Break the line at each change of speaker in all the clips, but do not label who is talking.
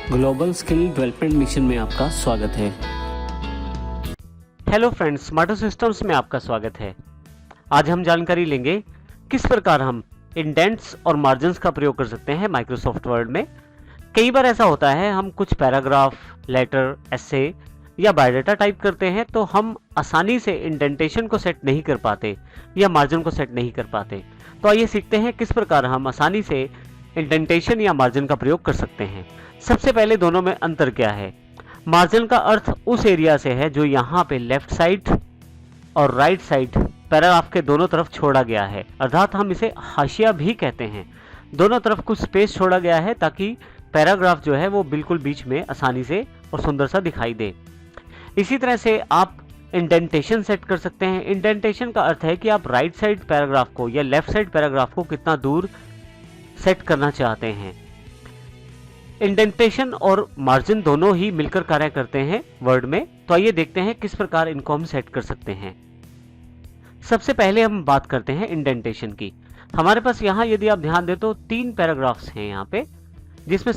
Global skill development mission में आपका स्वागत है।
हेलो फ्रेंड्स, स्मार्टो सिस्टम्स में आपका स्वागत है। आज हम जानकारी लेंगे किस प्रकार हम इंडेंट्स और मार्जिन्स का प्रयोग कर सकते हैं माइक्रोसॉफ्ट वर्ड में। कई बार ऐसा होता है हम कुछ पैराग्राफ, लेटर, एसे या बायोडाटा टाइप करते हैं तो हम आसानी से इंडेंटेशन को सेट नहीं कर पाते या मार्जिन को सेट नहीं कर पाते। तो आइए सीखते हैं किस प्रकार हम आसानी से इंडेंटेशन या मार्जिन का प्रयोग कर सकते हैं। सबसे पहले दोनों में अंतर क्या है। मार्जिन का अर्थ उस एरिया से है जो यहाँ पे लेफ्ट साइड और राइट साइड पैराग्राफ के दोनों तरफ छोड़ा गया है, अर्थात हम इसे हाशिया भी कहते हैं। दोनों तरफ कुछ स्पेस छोड़ा गया है ताकि पैराग्राफ जो है वो बिल्कुल बीच में आसानी से और सुंदर सा दिखाई दे। इसी तरह से आप इंडेंटेशन सेट कर सकते हैं। इंडेंटेशन का अर्थ है कि आप राइट साइड पैराग्राफ को या लेफ्ट साइड पैराग्राफ को कितना दूर सेट करना चाहते हैं। इंडेंटेशन और मार्जिन दोनों ही मिलकर कार्य करते हैं वर्ड में। तो आइए देखते हैं किस प्रकार इनको हम सेट कर सकते हैं। सबसे पहले हम बात करते हैं इंडेंटेशन की। हमारे पास यहाँ यदि आप ध्यान दें तो 3 पैराग्राफ्स हैं यहाँ पे, जिसमें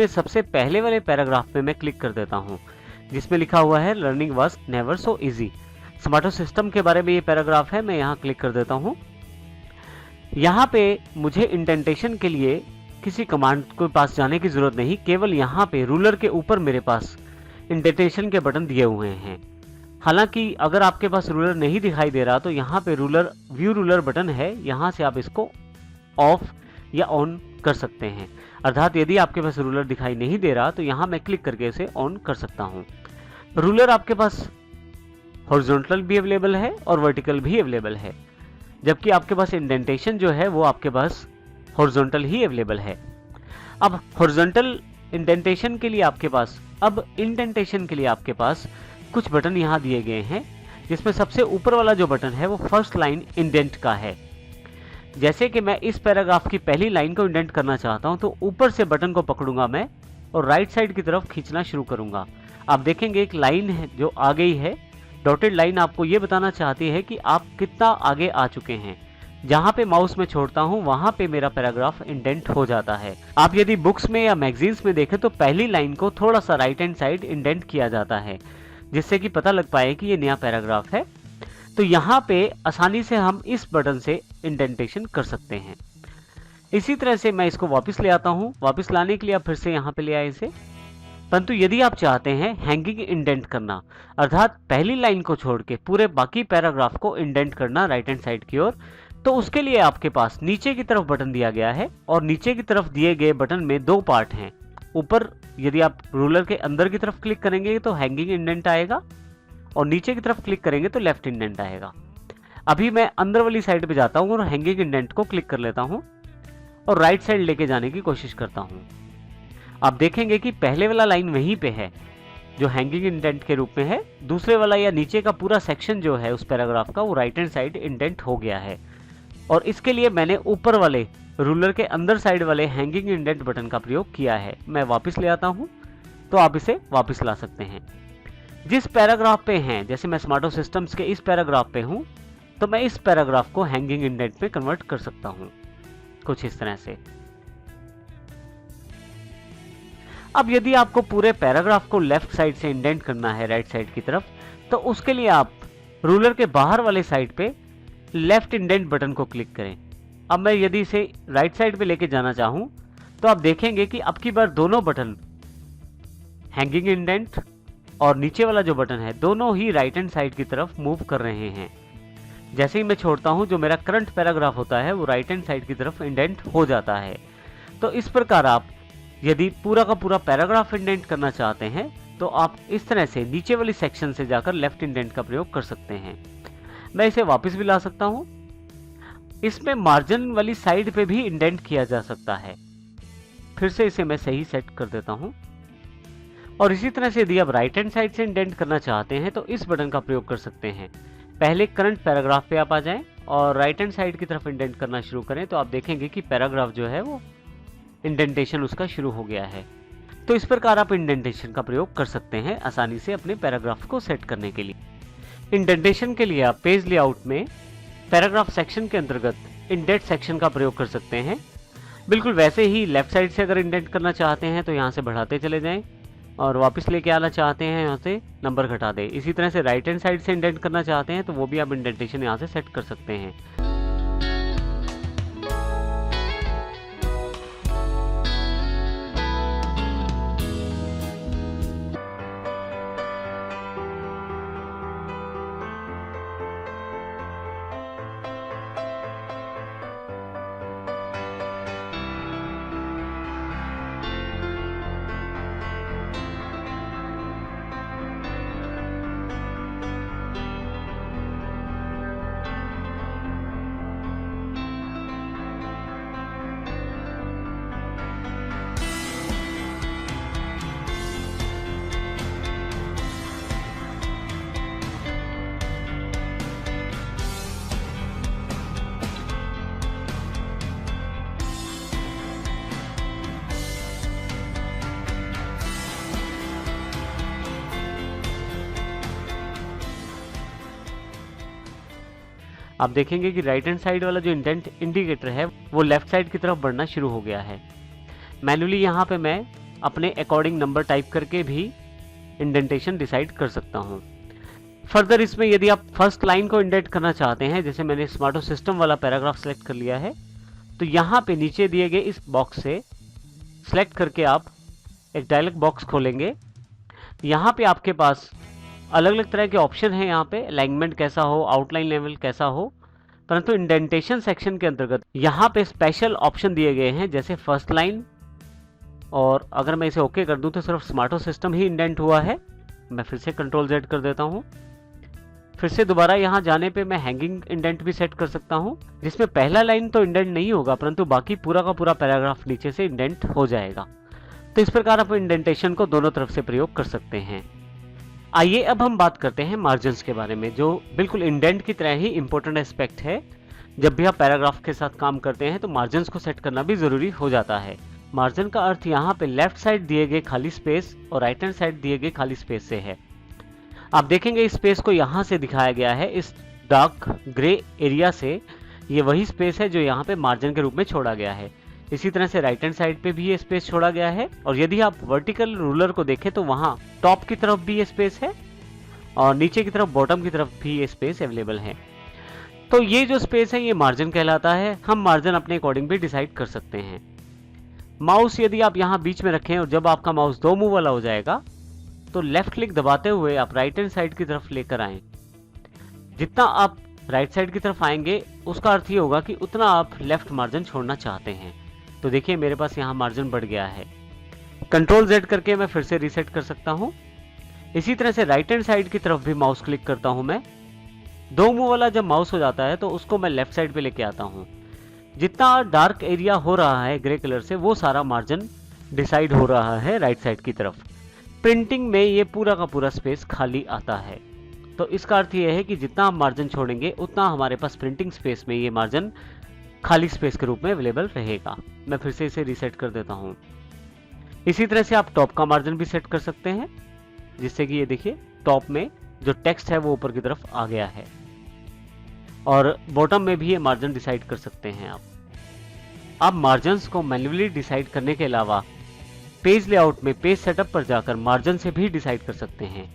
सबसे पहले वाले पैराग्राफ पे मैं क्लिक कर देता हूँ, जिसमें लिखा हुआ है learning was never so easy. Smarto system के बारे में ये पैराग्राफ है। मैं यहाँ क्लिक कर देता हूँ। यहाँ पे मुझे इंडेंटेशन के लिए किसी कमांड के पास जाने की जरूरत नहीं, केवल यहाँ पे रूलर के ऊपर मेरे पास इंडेंटेशन के बटन दिए हुए हैं। हालांकि अगर आपके पास रूलर नहीं दिखाई दे रहा तो यहाँ पे व्यू रूलर बटन है, यहाँ से आप इसको ऑफ या ऑन कर सकते हैं। अर्थात यदि आपके पास रूलर दिखाई नहीं दे रहा तो यहाँ मैं क्लिक करके इसे ऑन कर सकता हूँ। रूलर आपके पास हॉरिजॉन्टल भी अवेलेबल है और वर्टिकल भी अवेलेबल है, जबकि आपके पास इंडेंटेशन जो है वो आपके पास हॉरिजॉन्टल ही अवेलेबल है। अब हॉरिजॉन्टल इंडेंटेशन के लिए आपके पास कुछ बटन यहाँ दिए गए हैं, जिसमें सबसे ऊपर वाला जो बटन है वो फर्स्ट लाइन इंडेंट का है। जैसे कि मैं इस पैराग्राफ की पहली लाइन को इंडेंट करना चाहता हूं तो ऊपर से बटन को पकड़ूंगा मैं और राइट साइड की तरफ खींचना शुरू करूंगा। आप देखेंगे एक लाइन है जो आ गई है। डॉटेड लाइन आपको ये बताना चाहती है कि आप कितना आगे आ चुके हैं। जहां पे माउस में छोड़ता हूं वहां पे मेरा पैराग्राफ इंडेंट हो जाता है। आप यदि बुक्स में या मैगजीन्स में देखें तो पहली लाइन को थोड़ा सा राइट हैंड साइड इंडेंट किया जाता है, जिससे कि पता लग पाए कि ये नया पैराग्राफ है। तो यहाँ पे आसानी से हम इस बटन से इंडेंटेशन कर सकते हैं। इसी तरह से मैं इसको वापस ले आता हूँ। वापस लाने के लिए आप फिर से यहाँ पे ले आए इसे। परंतु यदि आप चाहते हैं हैंगिंग इंडेंट करना, अर्थात पहली लाइन को छोड़ के पूरे बाकी पैराग्राफ को इंडेंट करना राइट हैंड साइड की ओर, तो उसके लिए आपके पास नीचे की तरफ बटन दिया गया है और नीचे की तरफ दिए गए बटन में 2 पार्ट हैं। ऊपर यदि आप रूलर के अंदर की तरफ क्लिक करेंगे तो हैंगिंग इंडेंट आएगा और नीचे की तरफ क्लिक करेंगे तो लेफ्ट इंडेंट आएगा। अभी मैं अंदर वाली साइड पे जाता हूँ और हैंगिंग इंडेंट को क्लिक कर लेता हूँ और राइट साइड लेके जाने की कोशिश करता हूँ। आप देखेंगे कि पहले वाला लाइन वहीं पे है जो हैंगिंग इंडेंट के रूप में है। दूसरे वाला या नीचे का पूरा सेक्शन जो है उस पैराग्राफ का वो राइट हैंड साइड इंडेंट हो गया है। और इसके लिए मैंने ऊपर वाले रूलर के अंदर साइड वाले हैंगिंग इंडेंट बटन का प्रयोग किया है। मैं वापस ले आता हूं तो आप इसे वापस ला सकते हैं। जिस पैराग्राफ पे हैं, जैसे मैं स्मार्टो सिस्टम्स के इस पैराग्राफ पे हूं तो मैं इस पैराग्राफ को हैंगिंग इंडेंट में कन्वर्ट कर सकता हूं कुछ इस तरह से। अब यदि आपको पूरे पैराग्राफ को लेफ्ट साइड से इंडेंट करना है राइट साइड की तरफ, तो उसके लिए आप रूलर के बाहर वाले साइड पे लेफ्ट इंडेंट बटन को क्लिक करें। अब मैं यदि इसे राइट साइड पे लेके जाना चाहूं तो आप देखेंगे कि अब की बार दोनों बटन हैंगिंग इंडेंट और नीचे वाला जो बटन है दोनों ही राइट हैंड साइड की तरफ मूव कर रहे हैं। जैसे ही मैं छोड़ता हूं जो मेरा करंट पैराग्राफ होता है वो राइट हैंड साइड की तरफ इंडेंट हो जाता है। तो इस प्रकार आप यदि पूरा का पूरा पैराग्राफ इंडेंट करना चाहते हैं तो आप इस तरह से नीचे वाली सेक्शन से जाकर लेफ्ट इंडेंट का प्रयोग कर सकते हैं। मैं इसे वापस भी ला सकता हूं। इसमें मार्जिन वाली साइड पे भी इंडेंट किया जा सकता है। फिर से इसे मैं सही सेट कर देता हूं। और इसी तरह से यदि आप राइट हैंड साइड से इंडेंट करना चाहते हैं तो इस बटन का प्रयोग कर सकते हैं। पहले करंट पैराग्राफ पे आप आ जाएं और राइट हैंड साइड की तरफ इंडेंट करना शुरू करें तो आप देखेंगे कि पैराग्राफ जो है वो इंडेंटेशन उसका शुरू हो गया है। तो इस प्रकार आप इंडेंटेशन का प्रयोग कर सकते हैं आसानी से अपने पैराग्राफ को सेट करने के लिए। इंडेंटेशन के लिए आप पेज लेआउट में पैराग्राफ सेक्शन के अंतर्गत इंडेंट सेक्शन का प्रयोग कर सकते हैं। बिल्कुल वैसे ही लेफ्ट साइड से अगर इंडेंट करना चाहते हैं तो यहाँ से बढ़ाते चले जाएं और वापस लेके आना चाहते हैं यहाँ से नंबर घटा दें। इसी तरह से राइट हैंड साइड से इंडेंट करना चाहते हैं तो वो भी आप इंडेंटेशन यहाँ से सेट कर सकते हैं। आप देखेंगे कि राइट हैंड साइड वाला जो इंडेंट इंडिकेटर है वो लेफ्ट साइड की तरफ बढ़ना शुरू हो गया है। मैन्युअली यहाँ पे मैं अपने अकॉर्डिंग नंबर टाइप करके भी इंडेंटेशन डिसाइड कर सकता हूँ। फर्दर इसमें यदि आप फर्स्ट लाइन को इंडेंट करना चाहते हैं, जैसे मैंने स्मार्टो सिस्टम वाला पैराग्राफ सेलेक्ट कर लिया है, तो यहाँ पे नीचे दिए गए इस बॉक्स से सेलेक्ट करके आप एक डायलॉग बॉक्स खोलेंगे। यहाँ पे आपके पास अलग अलग तरह के ऑप्शन हैं। यहाँ पे अलाइनमेंट कैसा हो, आउटलाइन लेवल कैसा हो, परंतु इंडेंटेशन सेक्शन के अंतर्गत यहाँ पे स्पेशल ऑप्शन दिए गए हैं, जैसे फर्स्ट लाइन। और अगर मैं इसे ओके कर दूं तो सिर्फ स्मार्टो सिस्टम ही इंडेंट हुआ है। मैं फिर से कंट्रोल Z कर देता हूँ। फिर से दोबारा यहाँ जाने पे मैं हैंगिंग इंडेंट भी सेट कर सकता हूँ, जिसमें पहला लाइन तो इंडेंट नहीं होगा परंतु बाकी पूरा का पूरा पैराग्राफ नीचे से इंडेंट हो जाएगा। तो इस प्रकार आप इंडेंटेशन को दोनों तरफ से प्रयोग कर सकते हैं। आइए अब हम बात करते हैं मार्जिन्स के बारे में, जो बिल्कुल इंडेंट की तरह ही इंपॉर्टेंट एस्पेक्ट है। जब भी आप पैराग्राफ के साथ काम करते हैं तो मार्जिन्स को सेट करना भी जरूरी हो जाता है। मार्जिन का अर्थ यहाँ पे लेफ्ट साइड दिए गए खाली स्पेस और राइट हैंड साइड दिए गए खाली स्पेस से है। आप देखेंगे इस स्पेस को यहाँ से दिखाया गया है, इस डार्क ग्रे एरिया से। ये वही स्पेस है जो यहाँ पे मार्जिन के रूप में छोड़ा गया है। इसी तरह से राइट हैंड साइड पे भी ये स्पेस छोड़ा गया है। और यदि आप वर्टिकल रूलर को देखें तो वहाँ टॉप की तरफ भी ये स्पेस है और नीचे की तरफ बॉटम की तरफ भी ये स्पेस अवेलेबल है। तो ये जो स्पेस है ये मार्जिन कहलाता है। हम मार्जिन अपने अकॉर्डिंग भी डिसाइड कर सकते हैं। माउस यदि आप यहाँ बीच में रखें और जब आपका माउस 2 मुंह वाला हो जाएगा तो लेफ्ट क्लिक दबाते हुए आप राइट हैंड साइड की तरफ लेकर आएं। जितना आप राइट साइड की तरफ आएंगे उसका अर्थ ये होगा कि उतना आप लेफ्ट मार्जिन छोड़ना चाहते हैं। तो देखिए मेरे पास यहाँ मार्जिन बढ़ गया है। कंट्रोल Z करके मैं फिर से रीसेट कर सकता हूँ। इसी तरह से राइट हैंड साइड की तरफ भी माउस क्लिक करता हूँ मैं। 2 मुंह वाला जब माउस हो जाता है तो उसको मैं लेफ्ट साइड पे लेके आता हूँ। जितना डार्क एरिया हो रहा है ग्रे कलर से वो सारा मार्जिन डिसाइड हो रहा है राइट साइड की तरफ। प्रिंटिंग में ये पूरा का पूरा स्पेस खाली आता है। तो इसका अर्थ ये है कि जितना हम मार्जिन छोड़ेंगे उतना हमारे पास प्रिंटिंग स्पेस में ये मार्जिन खाली स्पेस के रूप में अवेलेबल रहेगा। मैं फिर से इसे रीसेट कर देता हूँ। इसी तरह से आप टॉप का मार्जिन भी सेट कर सकते हैं, जिससे कि ये देखिए टॉप में जो टेक्स्ट है वो ऊपर की तरफ आ गया है। और बॉटम में भी ये मार्जिन डिसाइड कर सकते हैं आप मार्जिन्स को मैन्युअली डिसाइड करने के अलावा पेज लेआउट में पेज सेटअप पर जाकर मार्जिन से भी डिसाइड कर सकते हैं।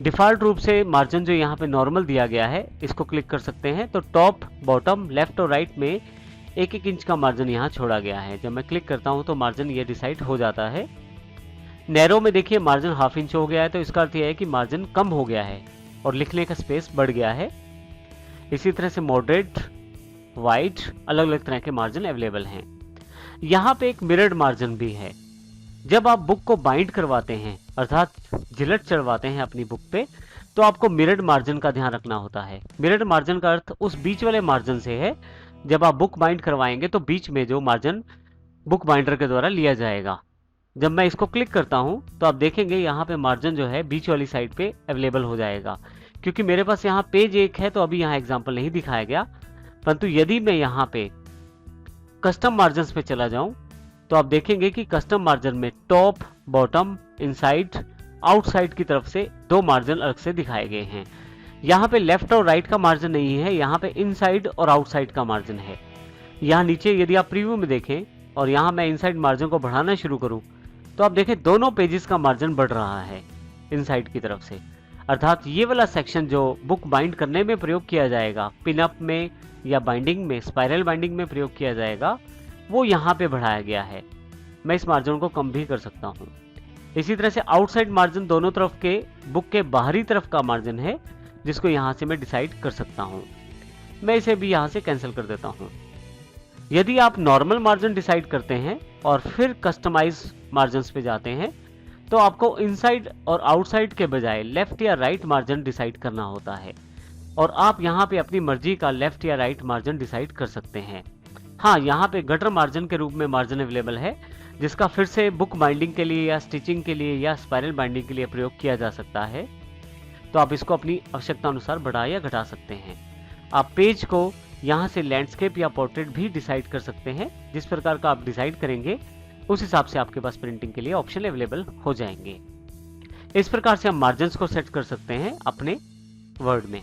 डिफ़ॉल्ट रूप से मार्जिन जो यहाँ पे नॉर्मल दिया गया है इसको क्लिक कर सकते हैं तो टॉप, बॉटम, लेफ्ट और राइट में 1-1 इंच का मार्जिन यहाँ छोड़ा गया है। जब मैं क्लिक करता हूँ तो मार्जिन ये डिसाइड हो जाता है। नैरो में देखिए मार्जिन 1/2 इंच हो गया है, तो इसका अर्थ यह है कि मार्जिन कम हो गया है और लिखने का स्पेस बढ़ गया है। इसी तरह से मॉडरेट, वाइड, अलग अलग तरह के मार्जिन अवेलेबल हैं। यहाँ पे एक मिरर्ड मार्जिन भी है। जब आप बुक को बाइंड करवाते हैं अर्थात जिलेट चढ़वाते हैं अपनी बुक पे, तो आपको मिरर्ड मार्जिन का ध्यान रखना होता है। मिरर्ड मार्जिन का अर्थ उस बीच वाले मार्जिन से है। जब आप बुक बाइंड करवाएंगे तो बीच में जो मार्जिन बुक बाइंडर के द्वारा लिया जाएगा। जब मैं इसको क्लिक करता हूं तो आप देखेंगे यहाँ पे मार्जिन जो है बीच वाली साइड पे अवेलेबल हो जाएगा। क्योंकि मेरे पास यहाँ पेज 1 है तो अभी यहाँ एग्जाम्पल नहीं दिखाया गया, परंतु यदि मैं यहाँ पे कस्टम मार्जिन पे चला जाऊं तो आप देखेंगे कि कस्टम मार्जिन में टॉप, बॉटम, इनसाइड, आउटसाइड की तरफ से 2 मार्जिन अलग से दिखाए गए हैं। यहाँ पे लेफ्ट और राइट का मार्जिन नहीं है, यहाँ पे इनसाइड और आउटसाइड का मार्जिन है। यहाँ नीचे यदि आप प्रीव्यू में देखें और यहाँ मैं इनसाइड मार्जिन को बढ़ाना शुरू करूँ तो आप देखें दोनों पेजेस का मार्जिन बढ़ रहा है इनसाइड की तरफ से। अर्थात ये वाला सेक्शन जो बुक बाइंड करने में प्रयोग किया जाएगा, पिनअप में या बाइंडिंग में, स्पाइरल बाइंडिंग में प्रयोग किया जाएगा, वो यहाँ पे बढ़ाया गया है। मैं इस मार्जिन को कम भी कर सकता हूँ। इसी तरह से आउटसाइड मार्जिन दोनों तरफ के बुक के बाहरी तरफ का मार्जिन है, जिसको यहाँ से मैं डिसाइड कर सकता हूँ। मैं इसे भी यहाँ से कैंसिल कर देता हूँ। यदि आप नॉर्मल मार्जिन डिसाइड करते हैं और फिर कस्टमाइज मार्जिन्स पे जाते हैं तो आपको इनसाइड और आउटसाइड के बजाय लेफ्ट या राइट मार्जिन डिसाइड करना होता है, और आप यहाँ पे अपनी मर्जी का लेफ्ट या राइट मार्जिन डिसाइड कर सकते हैं। हाँ, यहाँ पे गटर मार्जिन के रूप में मार्जिन अवेलेबल है, जिसका फिर से बुक बाइंडिंग के लिए या स्टिचिंग के लिए या स्पाइरल बाइंडिंग के लिए प्रयोग किया जा सकता है। तो आप इसको अपनी आवश्यकता अनुसार बढ़ा या घटा सकते हैं। आप पेज को यहाँ से लैंडस्केप या पोर्ट्रेट भी डिसाइड कर सकते हैं। जिस प्रकार का आप डिसाइड करेंगे उस हिसाब से आपके पास प्रिंटिंग के लिए ऑप्शन अवेलेबल हो जाएंगे। इस प्रकार से हम मार्जिन्स को सेट कर सकते हैं अपने वर्ड में।